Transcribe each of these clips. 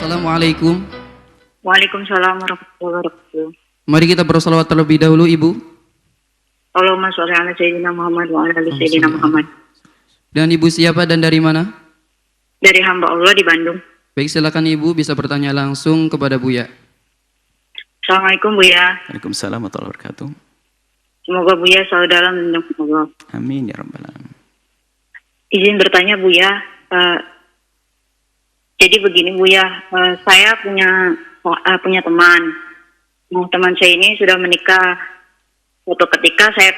Assalamualaikum. Waalaikumsalam warahmatullahi wabarakatuh. Mari kita bersolawat terlebih dahulu, Ibu. Allahumma sholli ala sayyidina Muhammad wa ala ali sayyidina Muhammad. Dan Ibu siapa dan dari mana? Dari hamba Allah di Bandung. Baik, silakan Ibu bisa bertanya langsung kepada Buya. Assalamualaikum Buya. Waalaikumsalam warahmatullahi wabarakatuh. Semoga Buya selalu dalam lindungan Allah. Amin ya rabbal alamin. Izin bertanya Buya, jadi begini Buya, saya punya teman. Teman saya ini sudah menikah. Suatu ketika saya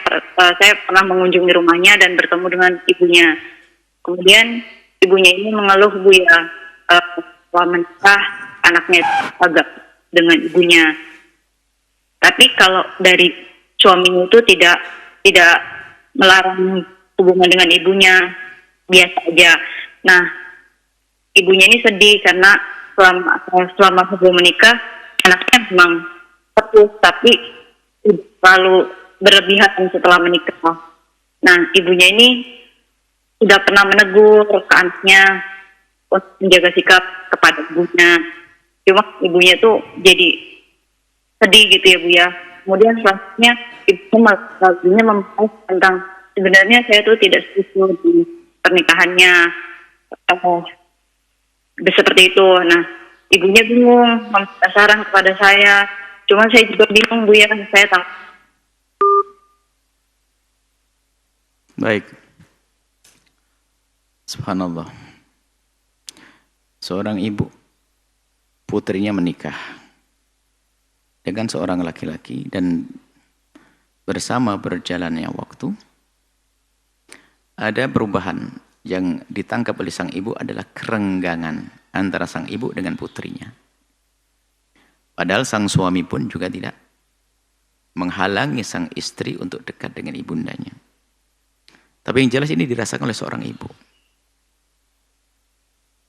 pernah mengunjungi rumahnya dan bertemu dengan ibunya. Kemudian ibunya ini mengeluh Buya, setelah menikah anaknya agak dengan ibunya. Tapi kalau dari suaminya itu tidak melarang hubungan dengan ibunya, biasa aja. Nah, ibunya ini sedih karena selama sebelum menikah anaknya memang putus, tapi terlalu berlebihan setelah menikah. Nah, ibunya ini sudah pernah menegur ke anaknya untuk menjaga sikap kepada ibunya. Cuma ibunya tuh jadi sedih gitu ya Bu ya. Kemudian selanjutnya ibunya membahas tentang sebenarnya saya tuh tidak setuju di pernikahannya. Seperti itu. Nah, ibunya bingung, meminta saran kepada saya. Cuma saya juga bingung Bu ya, saya tahu. Baik. Subhanallah. Seorang ibu, putrinya menikah dengan seorang laki-laki dan bersama berjalannya waktu, ada perubahan yang ditangkap oleh sang ibu adalah kerenggangan antara sang ibu dengan putrinya. Padahal sang suami pun juga tidak menghalangi sang istri untuk dekat dengan ibundanya. Tapi yang jelas ini dirasakan oleh seorang ibu.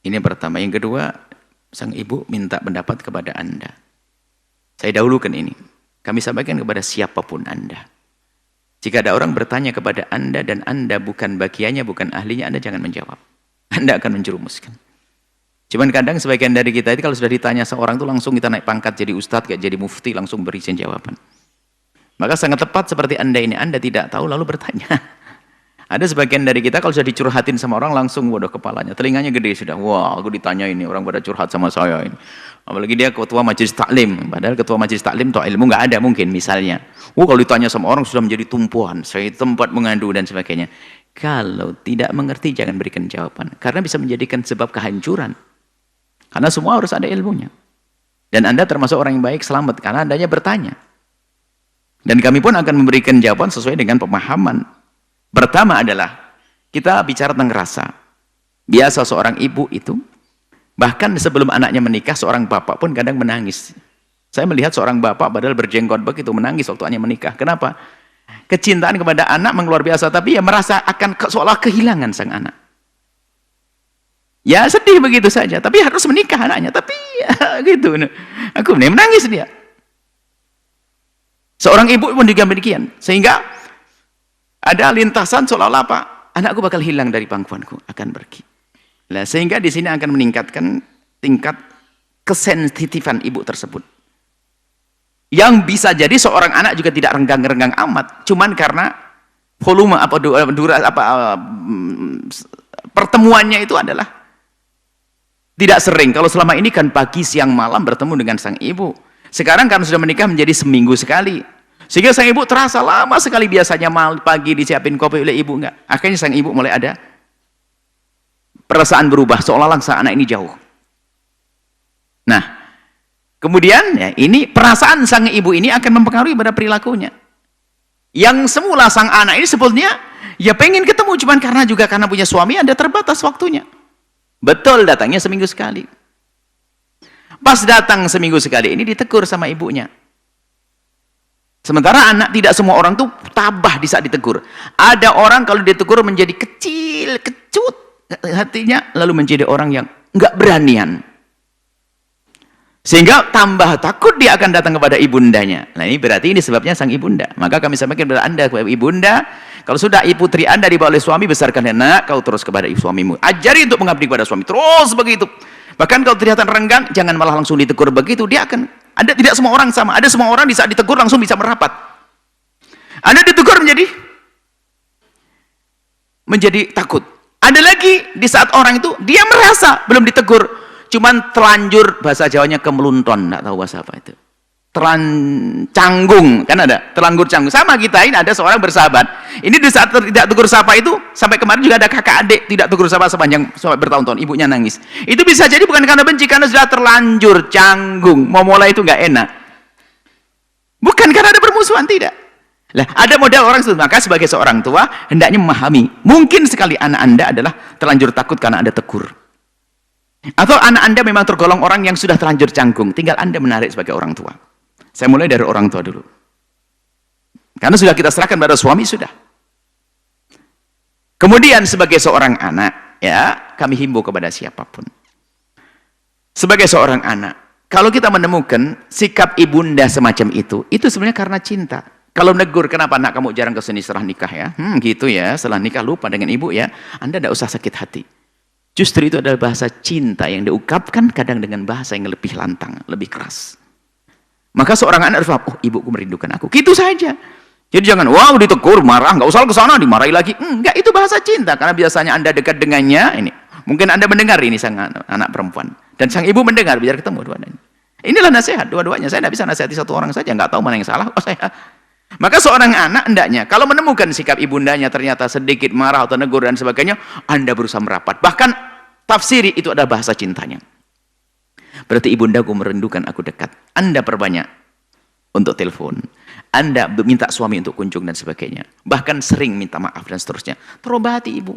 Ini yang pertama. Yang kedua, sang ibu minta pendapat kepada Anda. Saya dahulukan ini. Kami sampaikan kepada siapapun Anda. Jika ada orang bertanya kepada Anda dan Anda bukan bagiannya, bukan ahlinya, Anda jangan menjawab. Anda akan menjerumuskan. Cuman kadang sebagian dari kita itu kalau sudah ditanya seorang itu langsung kita naik pangkat jadi ustadz, kayak jadi mufti, langsung berisi jawaban. Maka sangat tepat seperti Anda ini, Anda tidak tahu lalu bertanya. Ada sebagian dari kita kalau sudah dicurhatin sama orang langsung waduh kepalanya, telinganya gede sudah. Wah, aku ditanya ini orang pada curhat sama saya ini. Apalagi dia ketua majelis taklim, padahal ketua majelis taklim atau ilmu nggak ada mungkin misalnya. Kalau ditanya sama orang sudah menjadi tumpuan, saya tempat mengadu dan sebagainya. Kalau tidak mengerti jangan berikan jawaban, karena bisa menjadikan sebab kehancuran. Karena semua harus ada ilmunya. Dan Anda termasuk orang yang baik, selamat karena Andanya bertanya. Dan kami pun akan memberikan jawaban sesuai dengan pemahaman. Pertama adalah kita bicara tentang rasa. Biasa seorang ibu itu, bahkan sebelum anaknya menikah, seorang bapak pun kadang menangis. Saya melihat seorang bapak padahal berjenggot begitu menangis waktu anaknya menikah. Kenapa? Kecintaan kepada anak luar biasa, tapi ya merasa akan seolah kehilangan sang anak. Ya sedih begitu saja, tapi harus menikah anaknya. Tapi ya, gitu. Aku menangis dia. Seorang ibu pun juga demikian. Sehingga ada lintasan seolah-olah apa? Anakku bakal hilang dari pangkuanku, akan pergi. Nah, sehingga di sini akan meningkatkan tingkat kesensitifan ibu tersebut. Yang bisa jadi seorang anak juga tidak renggang-renggang amat, cuman karena volume pertemuannya itu adalah tidak sering. Kalau selama ini kan pagi, siang, malam bertemu dengan sang ibu. Sekarang kan sudah menikah menjadi seminggu sekali. Sehingga sang ibu terasa lama sekali, biasanya pagi disiapin kopi oleh ibu, enggak. Akhirnya sang ibu mulai ada perasaan berubah, seolah-olah sang anak ini jauh. Nah, kemudian ya, ini perasaan sang ibu ini akan mempengaruhi pada perilakunya. Yang semula sang anak ini sebetulnya ya pengen ketemu, cuman karena punya suami ada terbatas waktunya. Betul datangnya seminggu sekali. Pas datang seminggu sekali ini ditegur sama ibunya. Sementara anak tidak semua orang tuh tabah di saat ditegur. Ada orang kalau ditegur menjadi kecil, kecut hatinya, lalu menjadi orang yang nggak beranian. Sehingga tambah takut dia akan datang kepada ibundanya. Nah ini berarti ini sebabnya sang ibunda. Maka kami sampaikan kepada Anda, kepada ibunda, kalau sudah putri Anda dibawa oleh suami, besarkan anak, kau terus kepada suamimu. Ajari untuk mengabdi kepada suami. Terus begitu. Bahkan kalau terlihat renggang, jangan malah langsung ditegur begitu. Dia akan, Anda tidak semua orang sama. Ada semua orang di saat ditegur langsung bisa merapat. Anda ditegur menjadi takut. Ada lagi di saat orang itu dia merasa belum ditegur, cuman terlanjur, bahasa Jawanya kemelunton, nggak tahu bahasa apa itu. Canggung, kan ada terlanjur canggung. Sama kita ini ada seorang bersahabat. Ini di saat tidak tegur sapa itu, sampai kemarin juga ada kakak adik tidak tegur sapa sepanjang sampai bertahun-tahun, ibunya nangis. Itu bisa jadi bukan karena benci, karena sudah terlanjur canggung, mau mulai itu nggak enak. Bukan karena ada permusuhan, tidak. Lah, ada model orang itu. Maka sebagai seorang tua hendaknya memahami, mungkin sekali anak Anda adalah terlanjur takut karena Anda tegur. Atau anak Anda memang tergolong orang yang sudah terlanjur canggung, tinggal Anda menarik sebagai orang tua. Saya mulai dari orang tua dulu. Karena sudah kita serahkan pada suami, sudah. Kemudian sebagai seorang anak, ya, kami himbau kepada siapapun. Sebagai seorang anak, kalau kita menemukan sikap ibunda semacam itu sebenarnya karena cinta. Kalau menegur, kenapa nak kamu jarang kesini setelah nikah ya? Gitu ya, setelah nikah lupa dengan ibu ya. Anda tidak usah sakit hati. Justru itu adalah bahasa cinta yang diungkapkan kadang dengan bahasa yang lebih lantang, lebih keras. Maka seorang anak harus paham, oh ibuku merindukan aku. Gitu saja. Jadi jangan, wow ditegur, marah, nggak usah ke sana, dimarahi lagi. Enggak, itu bahasa cinta. Karena biasanya Anda dekat dengannya, ini. Mungkin Anda mendengar ini sang anak perempuan. Dan sang ibu mendengar, biar ketemu dua-duanya. Inilah nasihat, dua-duanya. Saya tidak bisa nasihati satu orang saja, nggak tahu mana yang salah. Oh saya. Maka seorang anak hendaknya, kalau menemukan sikap ibundanya ternyata sedikit marah atau negur dan sebagainya, Anda berusaha merapat. Bahkan tafsiri itu adalah bahasa cintanya. Berarti ibundaku merindukan aku dekat. Anda perbanyak untuk telepon. Anda minta suami untuk kunjung dan sebagainya. Bahkan sering minta maaf dan seterusnya. Terobati ibu.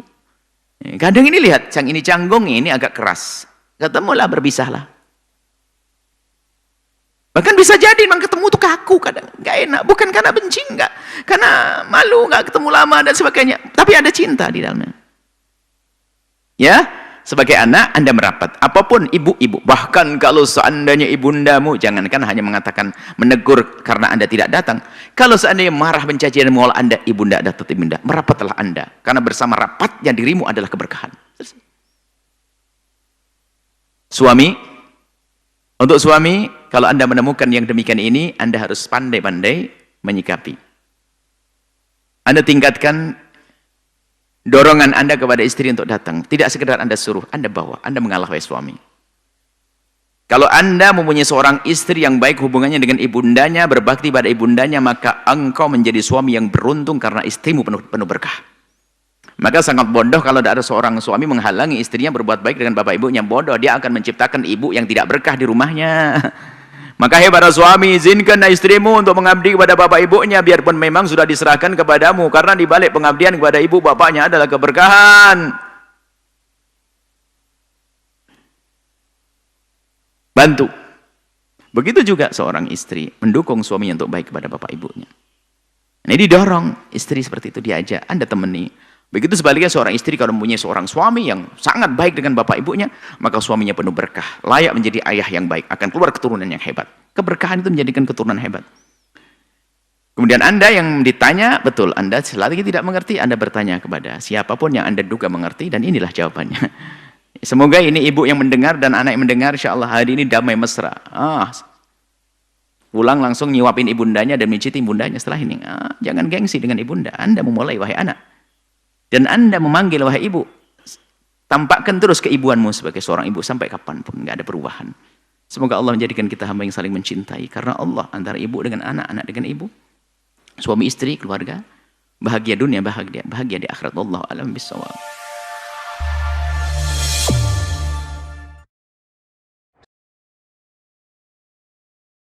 Kadang ini lihat, yang ini canggung, ini agak keras. Ketemulah, berpisahlah. Bahkan bisa jadi memang ketemu tuh kaku kadang. Nggak enak. Bukan karena benci, enggak. Karena malu, nggak ketemu lama dan sebagainya. Tapi ada cinta di dalamnya. Ya. Sebagai anak, Anda merapat. Apapun ibu-ibu. Bahkan kalau seandainya ibundamu, jangankan hanya mengatakan menegur karena Anda tidak datang. Kalau seandainya marah, mencaci dan mengolah Anda, ibunda ada tetap ibunda. Merapatlah Anda. Karena bersama rapatnya dirimu adalah keberkahan. Suami. Untuk suami, kalau Anda menemukan yang demikian ini, Anda harus pandai-pandai menyikapi. Anda tingkatkan dorongan Anda kepada istri untuk datang. Tidak sekedar Anda suruh, Anda bawa, Anda mengalah wahai suami. Kalau Anda mempunyai seorang istri yang baik hubungannya dengan ibundanya, berbakti pada ibundanya, maka engkau menjadi suami yang beruntung karena istrimu penuh berkah. Maka sangat bodoh kalau ada seorang suami menghalangi istrinya berbuat baik dengan bapak ibunya. Bodoh, dia akan menciptakan ibu yang tidak berkah di rumahnya. Maka hai para suami, izinkan istrimu untuk mengabdi kepada bapak ibunya, biarpun memang sudah diserahkan kepadamu, karena di balik pengabdian kepada ibu bapaknya adalah keberkahan. Bantu. Begitu juga seorang istri mendukung suaminya untuk baik kepada bapak ibunya. Ini didorong istri seperti itu, diajak, Anda temani. Begitu sebaliknya seorang istri kalau mempunyai seorang suami yang sangat baik dengan bapak ibunya, maka suaminya penuh berkah, layak menjadi ayah yang baik, akan keluar keturunan yang hebat. Keberkahan itu menjadikan keturunan hebat. Kemudian Anda yang ditanya, betul, Anda selagi tidak mengerti, Anda bertanya kepada siapapun yang Anda duga mengerti, dan inilah jawabannya. Semoga ini ibu yang mendengar dan anak yang mendengar, insya Allah hari ini damai mesra. Pulang langsung nyuapin ibundanya dan menciti ibundanya setelah ini. Jangan gengsi dengan ibunda. Anda memulai wahai anak. Dan Anda memanggil wahai ibu. Tampakkan terus keibuanmu sebagai seorang ibu sampai kapanpun. Nggak ada perubahan. Semoga Allah menjadikan kita hamba yang saling mencintai. Karena Allah antara ibu dengan anak, anak dengan ibu. Suami istri, keluarga. Bahagia dunia, bahagia di akhirat. Wallahu a'lam bishawab.